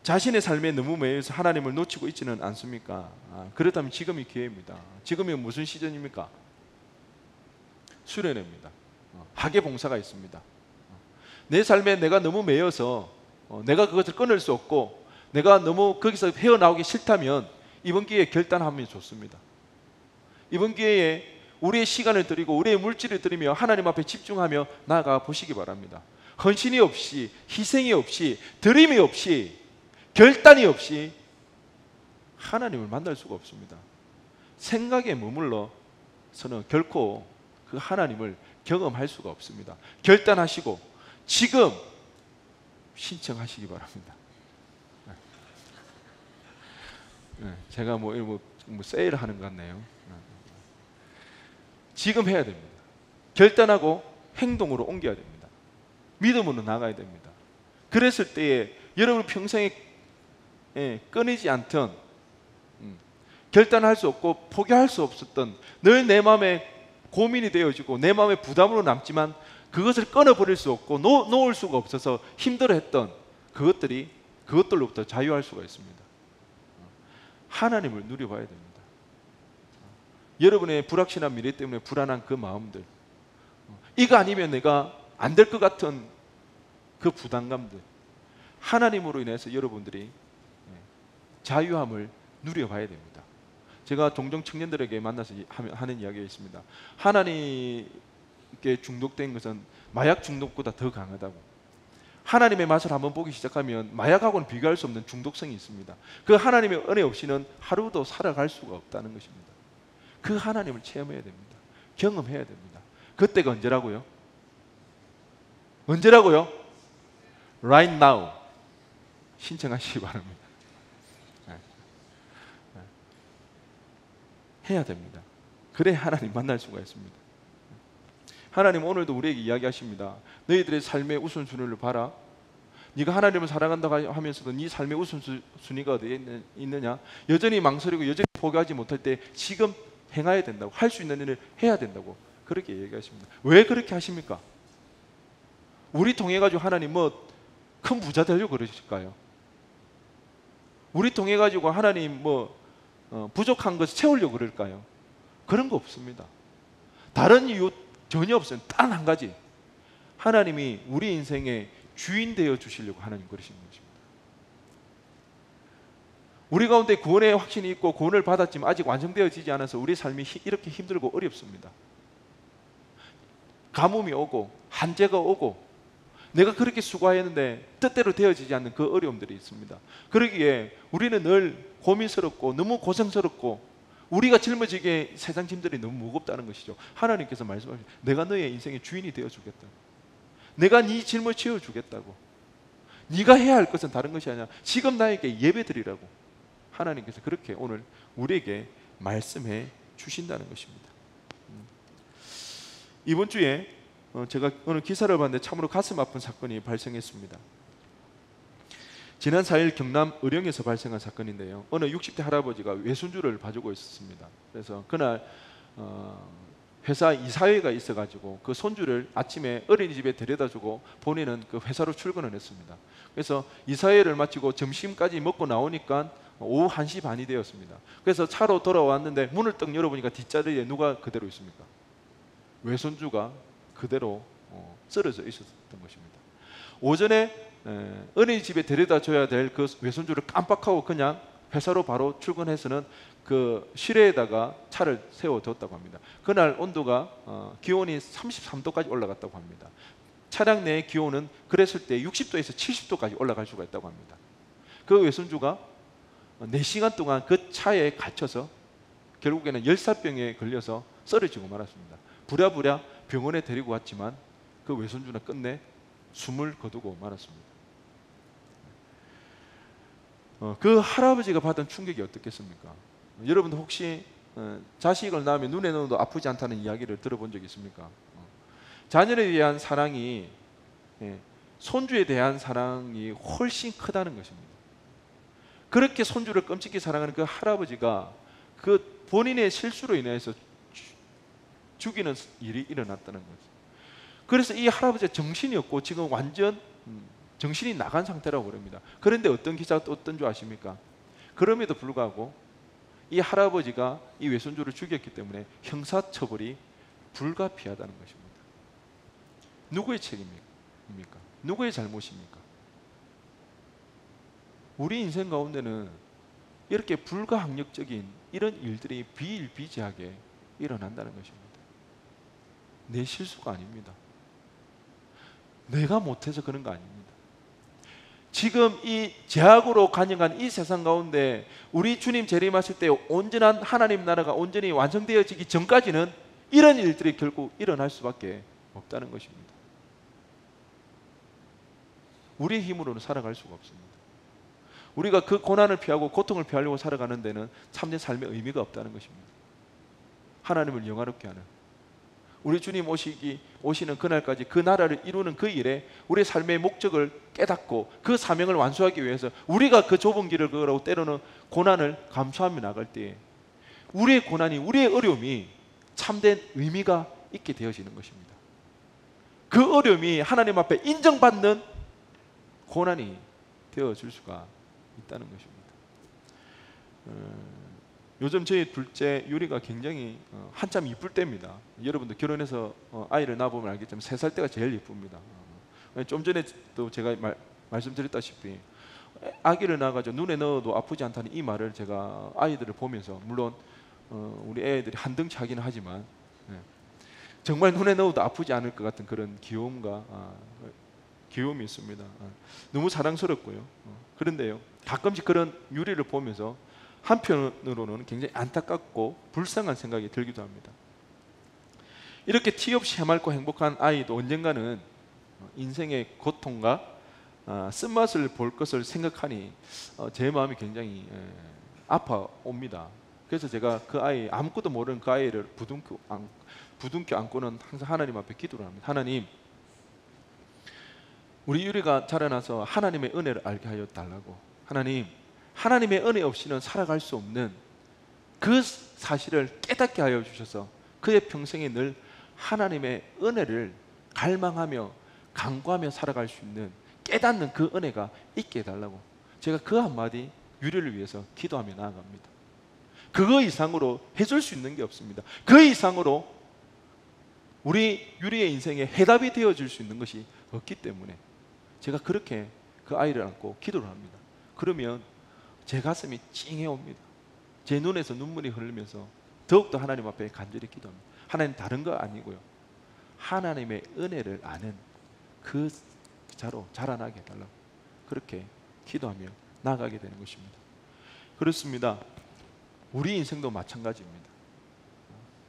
자신의 삶에 너무 매여서 하나님을 놓치고 있지는 않습니까? 그렇다면 지금이 기회입니다. 지금이 무슨 시즌입니까? 수련회입니다. 학예 봉사가 있습니다. 내 삶에 내가 너무 매여서 내가 그것을 끊을 수 없고 내가 너무 거기서 헤어나오기 싫다면 이번 기회에 결단하면 좋습니다. 이번 기회에 우리의 시간을 드리고 우리의 물질을 드리며 하나님 앞에 집중하며 나아가 보시기 바랍니다. 헌신이 없이, 희생이 없이, 드림이 없이, 결단이 없이 하나님을 만날 수가 없습니다. 생각에 머물러서는 결코 그 하나님을 경험할 수가 없습니다. 결단하시고 지금 신청하시기 바랍니다. 제가 뭐 세일하는 것 같네요. 지금 해야 됩니다. 결단하고 행동으로 옮겨야 됩니다. 믿음으로 나가야 됩니다. 그랬을 때에 여러분 평생에 끊이지 않던, 결단할 수 없고 포기할 수 없었던, 늘 내 마음에 고민이 되어지고 내 마음에 부담으로 남지만 그것을 끊어버릴 수 없고 놓을 수가 없어서 힘들어했던 그것들로부터 자유할 수가 있습니다. 하나님을 누려봐야 됩니다. 여러분의 불확실한 미래 때문에 불안한 그 마음들, 이거 아니면 내가 안 될 것 같은 그 부담감들, 하나님으로 인해서 여러분들이 자유함을 누려봐야 됩니다. 제가 종종 청년들에게 만나서 하는 이야기가 있습니다. 하나님께 중독된 것은 마약 중독보다 더 강하다고. 하나님의 맛을 한번 보기 시작하면 마약하고는 비교할 수 없는 중독성이 있습니다. 그 하나님의 은혜 없이는 하루도 살아갈 수가 없다는 것입니다. 그 하나님을 체험해야 됩니다. 경험해야 됩니다. 그때가 언제라고요? 언제라고요? Right now. 신청하시기 바랍니다. 해야 됩니다. 그래 하나님 만날 수가 있습니다. 하나님 오늘도 우리에게 이야기하십니다. 너희들의 삶의 우선순위를 봐라. 네가 하나님을 사랑한다고 하면서도 네 삶의 우선순위가 어디에 있느냐? 여전히 망설이고 여전히 포기하지 못할 때 지금 행해야 된다고, 할 수 있는 일을 해야 된다고 그렇게 얘기하십니다. 왜 그렇게 하십니까? 우리 통해 가지고 하나님 뭐 큰 부자 되려고 그러실까요? 우리 통해 가지고 하나님 뭐 부족한 것을 채우려고 그럴까요? 그런 거 없습니다. 다른 이유 전혀 없어요. 단 한 가지, 하나님이 우리 인생의 주인 되어 주시려고 하나님 그러시는 것입니다. 우리 가운데 구원의 확신이 있고 구원을 받았지만 아직 완성되어지지 않아서 우리 삶이 이렇게 힘들고 어렵습니다. 가뭄이 오고 한재가 오고 내가 그렇게 수고했는데 뜻대로 되어지지 않는 그 어려움들이 있습니다. 그러기에 우리는 늘 고민스럽고 너무 고생스럽고 우리가 짊어지기에 세상 짐들이 너무 무겁다는 것이죠. 하나님께서 말씀하십니다. 내가 너의 인생의 주인이 되어주겠다고, 내가 네 짐을 채워주겠다고, 네가 해야 할 것은 다른 것이 아니라 지금 나에게 예배드리라고 하나님께서 그렇게 오늘 우리에게 말씀해 주신다는 것입니다. 이번 주에 제가 오늘 기사를 봤는데 참으로 가슴 아픈 사건이 발생했습니다. 지난 4일 경남 의령에서 발생한 사건인데요, 어느 60대 할아버지가 외손주를 봐주고 있었습니다. 그래서 그날 회사 이사회가 있어가지고 그 손주를 아침에 어린이집에 데려다주고 본인은 그 회사로 출근을 했습니다. 그래서 이사회를 마치고 점심까지 먹고 나오니까 오후 1시 반이 되었습니다. 그래서 차로 돌아왔는데 문을 딱 열어보니까 뒷자리에 누가 그대로 있습니까? 외손주가 그대로 쓰러져 있었던 것입니다. 오전에 어린이집에 데려다 줘야 될 그 외손주를 깜빡하고 그냥 회사로 바로 출근해서는 그 실외에다가 차를 세워뒀다고 합니다. 그날 온도가 기온이 33도까지 올라갔다고 합니다. 차량 내의 기온은 그랬을 때 60도에서 70도까지 올라갈 수가 있다고 합니다. 그 외손주가 4시간 동안 그 차에 갇혀서 결국에는 열사병에 걸려서 쓰러지고 말았습니다. 부랴부랴 병원에 데리고 왔지만 그 외손주는 끝내 숨을 거두고 말았습니다. 그 할아버지가 받은 충격이 어떻겠습니까? 여러분도 혹시 자식을 낳으면 눈에 넣어도 아프지 않다는 이야기를 들어본 적 있습니까? 자녀에 대한 사랑이 손주에 대한 사랑이 훨씬 크다는 것입니다. 그렇게 손주를 끔찍히 사랑하는 그 할아버지가 그 본인의 실수로 인해서 죽이는 일이 일어났다는 거죠. 그래서 이 할아버지가 정신이 없고 지금 완전 정신이 나간 상태라고 그럽니다. 그런데 어떤 기사가 또 어떤 줄 아십니까? 그럼에도 불구하고 이 할아버지가 이 외손주를 죽였기 때문에 형사처벌이 불가피하다는 것입니다. 누구의 책임입니까? 누구의 잘못입니까? 우리 인생 가운데는 이렇게 불가항력적인 이런 일들이 비일비재하게 일어난다는 것입니다. 내 실수가 아닙니다. 내가 못해서 그런 거 아닙니다. 지금 이 죄악으로 간영한 이 세상 가운데 우리 주님 재림하실 때 온전한 하나님 나라가 온전히 완성되어지기 전까지는 이런 일들이 결국 일어날 수밖에 없다는 것입니다. 우리의 힘으로는 살아갈 수가 없습니다. 우리가 그 고난을 피하고 고통을 피하려고 살아가는 데는 참된 삶의 의미가 없다는 것입니다. 하나님을 영화롭게 하는, 우리 주님 오시는 그날까지 그 나라를 이루는 그 일에 우리의 삶의 목적을 깨닫고 그 사명을 완수하기 위해서 우리가 그 좁은 길을 걸어가고 때로는 고난을 감수하며 나갈 때에 우리의 고난이, 우리의 어려움이 참된 의미가 있게 되어지는 것입니다. 그 어려움이 하나님 앞에 인정받는 고난이 되어줄 수가 있다는 것입니다. 요즘 저희 둘째 유리가 굉장히 한참 이쁠 때입니다. 여러분들 결혼해서 아이를 낳아보면 알겠지만 3살 때가 제일 이쁩니다. 좀 전에 또 제가 말씀드렸다시피 아기를 낳아가지고 눈에 넣어도 아프지 않다는 이 말을 제가 아이들을 보면서, 물론 우리 애들이 한등치 하기는 하지만 정말 눈에 넣어도 아프지 않을 것 같은 그런 귀여움이 있습니다. 너무 사랑스럽고요. 그런데요, 가끔씩 그런 유리를 보면서 한편으로는 굉장히 안타깝고 불쌍한 생각이 들기도 합니다. 이렇게 티 없이 해맑고 행복한 아이도 언젠가는 인생의 고통과 쓴맛을 볼 것을 생각하니 제 마음이 굉장히 아파옵니다. 그래서 제가 그 아이, 아무것도 모르는 그 아이를 부둥켜 안고는 항상 하나님 앞에 기도를 합니다. 하나님, 우리 유리가 자라나서 하나님의 은혜를 알게 하여 달라고. 하나님의 은혜 없이는 살아갈 수 없는 그 사실을 깨닫게 하여 주셔서 그의 평생에 늘 하나님의 은혜를 갈망하며 간구하며 살아갈 수 있는 깨닫는 그 은혜가 있게 해달라고 제가 그 한마디 유리를 위해서 기도하며 나아갑니다. 그거 이상으로 해줄 수 있는 게 없습니다. 그 이상으로 우리 유리의 인생에 해답이 되어줄 수 있는 것이 없기 때문에 제가 그렇게 그 아이를 안고 기도를 합니다. 그러면 제 가슴이 찡해 옵니다. 제 눈에서 눈물이 흐르면서 더욱더 하나님 앞에 간절히 기도합니다. 하나님, 다른 거 아니고요, 하나님의 은혜를 아는 그 자로 자라나게 해달라고 그렇게 기도하며 나아가게 되는 것입니다. 그렇습니다. 우리 인생도 마찬가지입니다.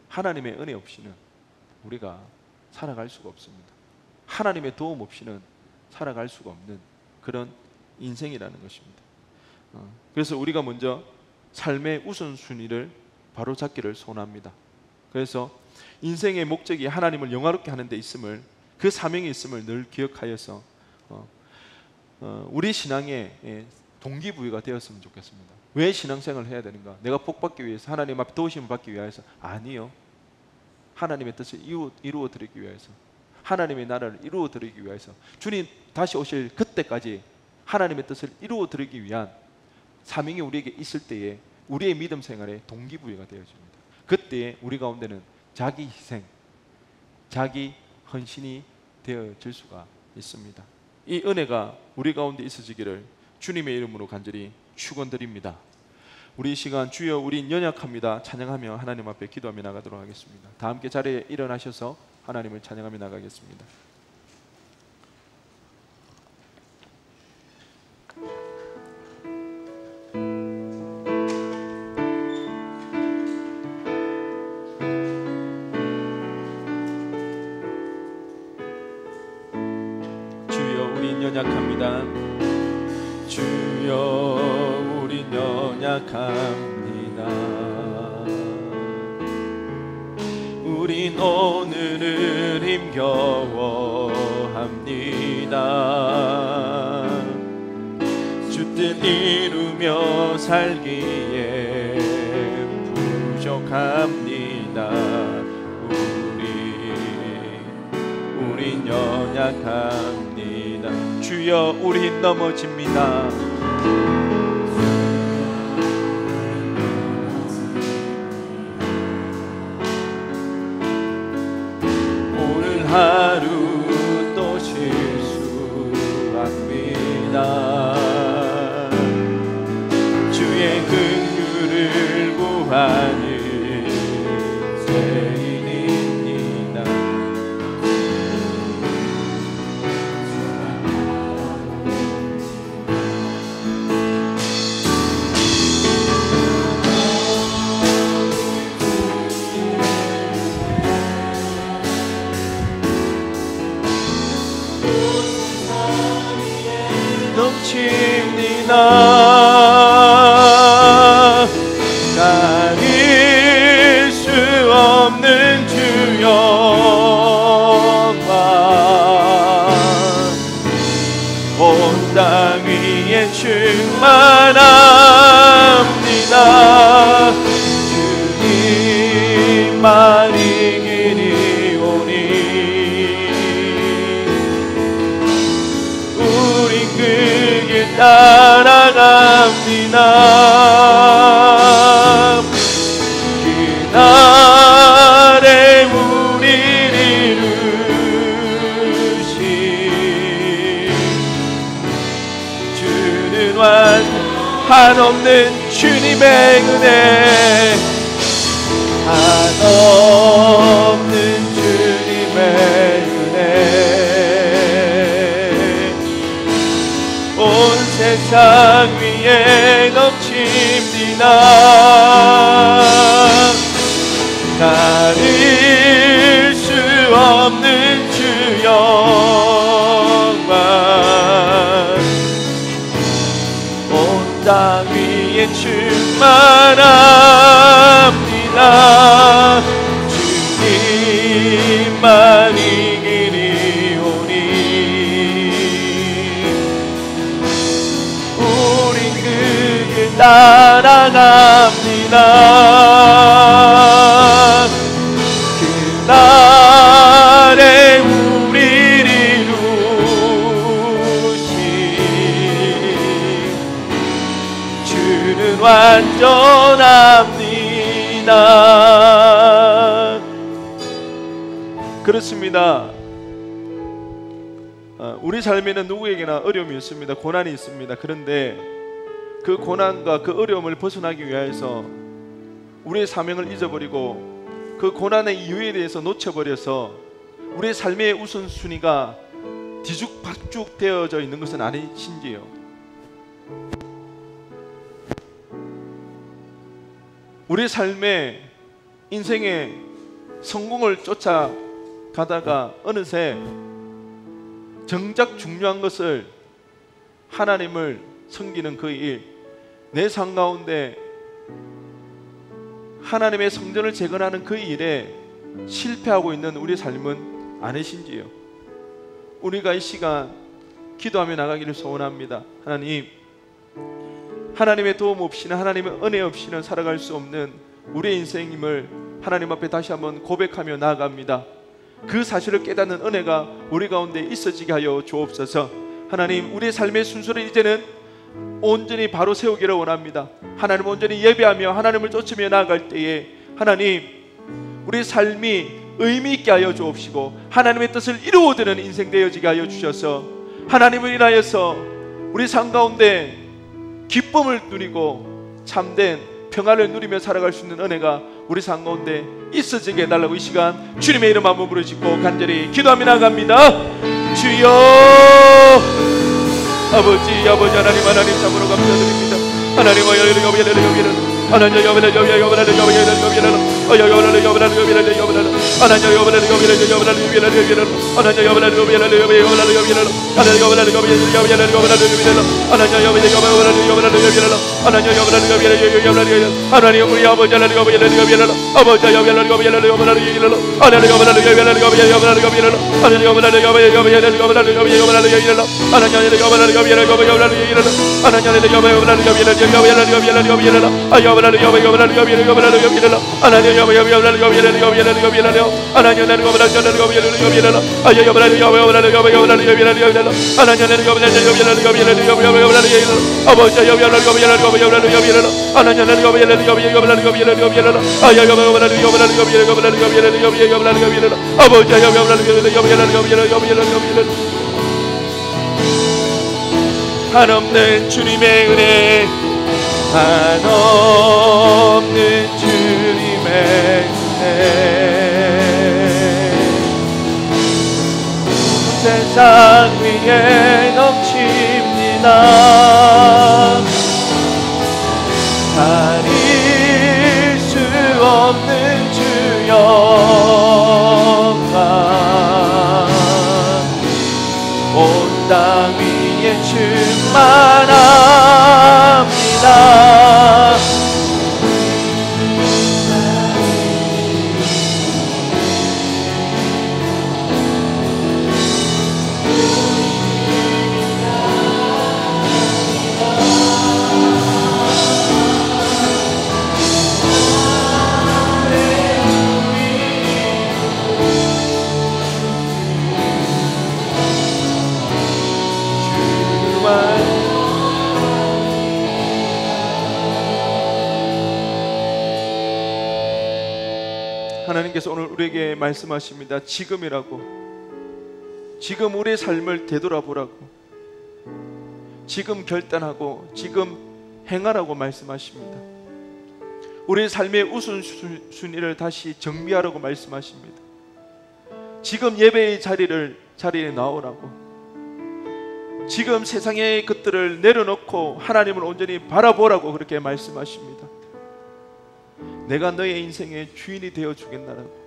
하나님의 은혜 없이는 우리가 살아갈 수가 없습니다. 하나님의 도움 없이는 살아갈 수가 없는 그런 인생이라는 것입니다. 그래서 우리가 먼저 삶의 우선순위를 바로잡기를 소원합니다. 그래서 인생의 목적이 하나님을 영화롭게 하는 데 있음을, 그 사명이 있음을 늘 기억하여서 우리 신앙의 동기부여가 되었으면 좋겠습니다. 왜 신앙생활을 해야 되는가? 내가 복받기 위해서, 하나님 앞에 도우심을 받기 위해서? 아니요. 하나님의 뜻을 이루어 드리기 위해서, 하나님의 나라를 이루어 드리기 위해서, 주님 다시 오실 그때까지 하나님의 뜻을 이루어 드리기 위한 사명이 우리에게 있을 때에 우리의 믿음 생활에 동기부여가 되어집니다. 그때에 우리 가운데는 자기 희생, 자기 헌신이 되어질 수가 있습니다. 이 은혜가 우리 가운데 있어지기를 주님의 이름으로 간절히 축원드립니다. 우리 이 시간 주여 우린 연약합니다 찬양하며 하나님 앞에 기도하며 나가도록 하겠습니다. 다 함께 자리에 일어나셔서 하나님을 찬양하며 나가겠습니다. 주여 우린 연약합니다. 주여 우린 연약합니다. 우린 오늘을 힘겨워합니다. 주 뜻 이루며 살기에 부족합니다. 우린 연약합니다. 주여 우린 넘어집니다. 오늘 하루 또 실수합니다. 주의 긍휼을 구하는 죄인입니다. 넘칩니다. 가릴 수 없는 주 영광 온 땅 위에 충만합니다. 주님만 이기리오니 우린 그 길 따라갑니다. 그날에 우리를 이루신 주는 한없는 주님의 은혜, 한없는 주님의 은혜 온 세상 위에 넘칩니다. 가릴 수 없는 주 영광 온 땅 위에 충만합니다. 주님만 이기리오니 나갑니다. 그날에 우리를 이루신 주는 완전합니다. 그렇습니다. 우리 삶에는 누구에게나 어려움이 있습니다. 고난이 있습니다. 그런데 그 고난과 그 어려움을 벗어나기 위해서 우리의 사명을 잊어버리고 그 고난의 이유에 대해서 놓쳐버려서 우리의 삶의 우선순위가 뒤죽박죽 되어져 있는 것은 아니신지요? 우리의 삶의 인생의 성공을 쫓아가다가 어느새 정작 중요한 것을 하나님을 섬기는 그 일, 내 삶 가운데 하나님의 성전을 재건하는 그 일에 실패하고 있는 우리의 삶은 아니신지요? 우리가 이 시간 기도하며 나가기를 소원합니다. 하나님, 하나님의 도움 없이는, 하나님의 은혜 없이는 살아갈 수 없는 우리의 인생임을 하나님 앞에 다시 한번 고백하며 나아갑니다. 그 사실을 깨닫는 은혜가 우리 가운데 있어지게 하여 주옵소서. 하나님, 우리의 삶의 순서를 이제는 온전히 바로 세우기를 원합니다. 하나님 온전히 예배하며 하나님을 쫓으며 나아갈 때에 하나님, 우리 삶이 의미 있게 하여 주옵시고 하나님의 뜻을 이루어드는 인생 되어지게 하여 주셔서 하나님을 인하여서 우리 삶 가운데 기쁨을 누리고 참된 평안을 누리며 살아갈 수 있는 은혜가 우리 삶 가운데 있어지게 해달라고 이 시간 주님의 이름 한번 부르짖고 간절히 기도하며 나갑니다. 주여, 아버지 하나님 참으로 감사드립니다. 하나님 우리 아버지 한없는 주님의 은혜, 한없는 주님의 은혜, 세상 위에 넘칩니다. 가릴 수 없는 주 영광, 온 땅 위에 충만합니다. 하나님께서 오늘 우리에게 말씀하십니다. 지금이라고, 지금 우리의 삶을 되돌아보라고, 지금 결단하고 지금 행하라고 말씀하십니다. 우리의 삶의 우선순위를 다시 정비하라고 말씀하십니다. 지금 예배의 자리에 나오라고, 지금 세상의 것들을 내려놓고 하나님을 온전히 바라보라고 그렇게 말씀하십니다. 내가 너의 인생의 주인이 되어 주겠나라고,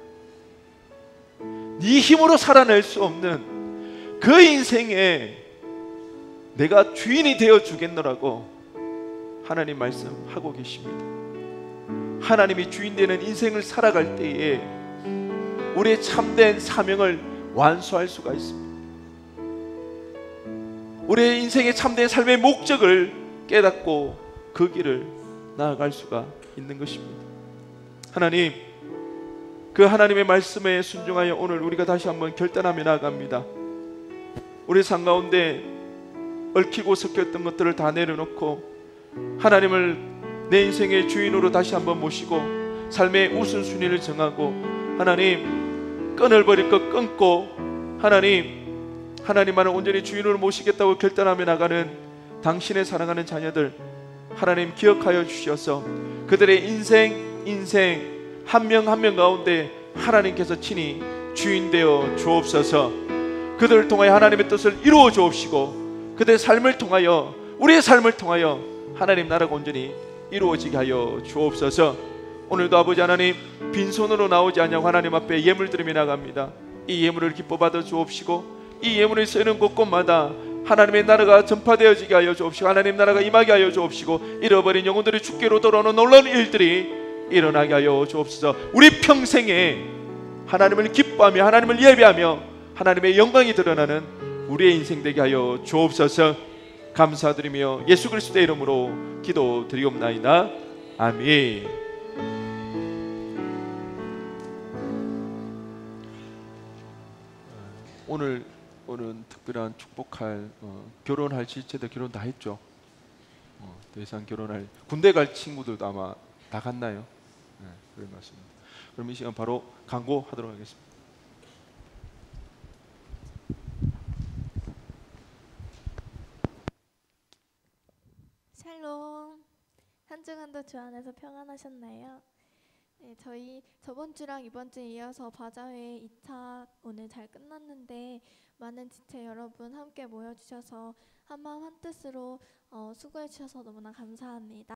네 힘으로 살아낼 수 없는 그 인생에 내가 주인이 되어 주겠노라고 하나님 말씀하고 계십니다. 하나님이 주인 되는 인생을 살아갈 때에 우리의 참된 사명을 완수할 수가 있습니다. 우리의 인생의 참된 삶의 목적을 깨닫고 그 길을 나아갈 수가 있는 것입니다. 하나님, 그 하나님의 말씀에 순종하여 오늘 우리가 다시 한번 결단하며 나아갑니다. 우리 삶 가운데 얽히고 섞였던 것들을 다 내려놓고 하나님을 내 인생의 주인으로 다시 한번 모시고 삶의 우선순위를 정하고 하나님, 끊을 버릴 것 끊고 하나님만을 온전히 주인으로 모시겠다고 결단하며 나가는 당신의 사랑하는 자녀들 하나님 기억하여 주셔서 그들의 인생 한 명 한 명 가운데 하나님께서 친히 주인 되어 주옵소서. 그들을 통하여 하나님의 뜻을 이루어 주옵시고 그들의 삶을 통하여 우리의 삶을 통하여 하나님 나라가 온전히 이루어지게 하여 주옵소서. 오늘도 아버지 하나님 빈손으로 나오지 않냐고 하나님 앞에 예물 드리며 나갑니다. 이 예물을 기뻐 받아 주옵시고 이 예물이 쓰이는 곳곳마다 하나님의 나라가 전파되어지게 하여 주옵시고 하나님 나라가 임하게 하여 주옵시고 잃어버린 영혼들이 주께로 돌아오는 놀라운 일들이 일어나게 하여 주옵소서. 우리 평생에 하나님을 기뻐하며 하나님을 예배하며 하나님의 영광이 드러나는 우리의 인생 되게 하여 주옵소서. 감사드리며 예수 그리스도의 이름으로 기도드리옵나이다. 아멘. 오늘은 특별한 축복할 결혼할 실체들 결혼 다 했죠. 더 이상 결혼할 군대 갈 친구들도 아마 다 갔나요? 네, 그런 것 같습니다. 그럼 이 시간 바로 광고하도록 하겠습니다. 샬롬. 한 주간도 주 안에서 평안하셨나요? 네, 저희 저번 주랑 이번 주에 이어서 바자회 2차 오늘 잘 끝났는데 많은 지체 여러분 함께 모여주셔서 한마음 한뜻으로 수고해 주셔서 너무나 감사합니다.